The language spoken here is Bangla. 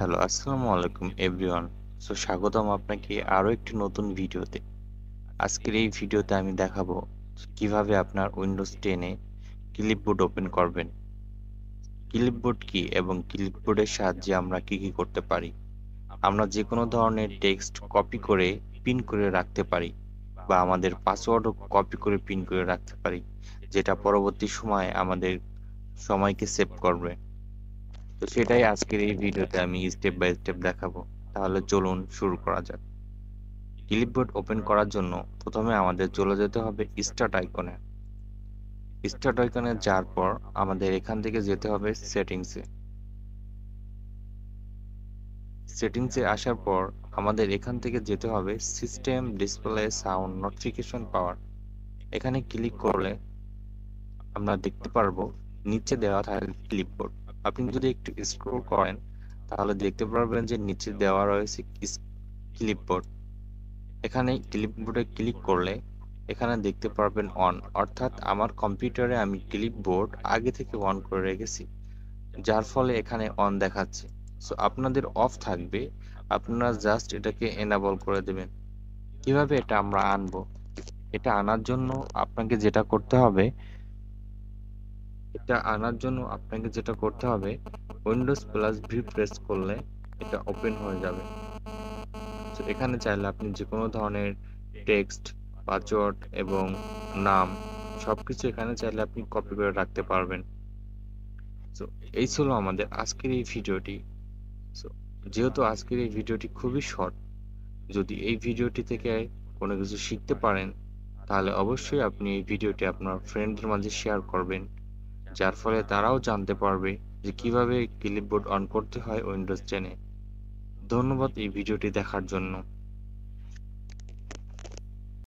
হ্যালো, আসসালামু আলাইকুম এভরিওয়ান। স্বাগতম আপনাকে আরো একটি নতুন ভিডিওতে। আজকের এই ভিডিওতে আমি দেখাবো কিভাবে আপনার উইন্ডোজ 10 এ ক্লিপবোর্ড ওপেন করবেন। ক্লিপবোর্ড কি এবং ক্লিপবোর্ডের সাহায্যে আমরা কি কি করতে পারি। আমরা যে কোনো ধরনের টেক্সট কপি করে পিন করে রাখতে পারি বা আমাদের পাসওয়ার্ডও কপি করে পিন করে রাখতে পারি, যেটা পরবর্তী সময়ে আমাদের সময়কে সেভ করবে। সেটাই আজকের এই ভিডিওতে আমি স্টেপ বাই স্টেপ দেখাবো। তাহলে চলুন শুরু করা যাক। ক্লিপবোর্ড ওপেন করার জন্য প্রথমে আমাদের চলে যেতে হবে স্টার্ট আইকনে। স্টার্ট আইকনে যাওয়ার পর আমাদের এখান থেকে যেতে হবে সেটিংসে। সেটিংসে আসার পর আমাদের এখান থেকে যেতে হবে সিস্টেম ডিসপ্লে সাউন্ড নোটিফিকেশন পাওয়ার। এখানে ক্লিক করলে আমরা দেখতে পারবো নিচে দেওয়া থাকে ক্লিপবোর্ড। আপনি যদি একটু স্ক্রল করেন তাহলে দেখতে পারবেন যে নিচে দেওয়া রয়েছে ক্লিপবোর্ড। এখানে ক্লিপবোর্ডে ক্লিক করলে এখানে দেখতে পারবেন অন, অর্থাৎ আমার কম্পিউটারে আমি ক্লিপবোর্ড আগে থেকে অন করে রেখেছি, যার ফলে এখানে অন দেখাচ্ছে। আপনাদের অফ থাকবে, আপনারা জাস্ট এটাকে এনাবল করে দেবেন। কিভাবে এটা আমরা আনবো? এটা আনার জন্য আপনাকে যেটা করতে হবে উইন্ডোজ প্লাস ভি প্রেস করলে এটা ওপেন হয়ে যাবে। এখানে চাইলে আপনি যে কোনো ধরনের টেক্সট, পাসওয়ার্ড এবং নাম সবকিছু এখানে চাইলে আপনি কপি করে রাখতে পারবেন। সো এই ছিল আমাদের আজকের এই ভিডিওটি। সো যেহেতু আজকের এই ভিডিওটি খুবই শর্ট, যদি এই ভিডিওটি থেকে কোনো কিছু শিখতে পারেন তাহলে অবশ্যই আপনি এই ভিডিওটি আপনার ফ্রেন্ডদের মাঝে শেয়ার করবেন, যার ফলে তারাও জানতে পারবে যে কিভাবে ক্লিপবোর্ড অন করতে হয় উইন্ডোজ 10 এ। ধন্যবাদ এই ভিডিওটি দেখার জন্য।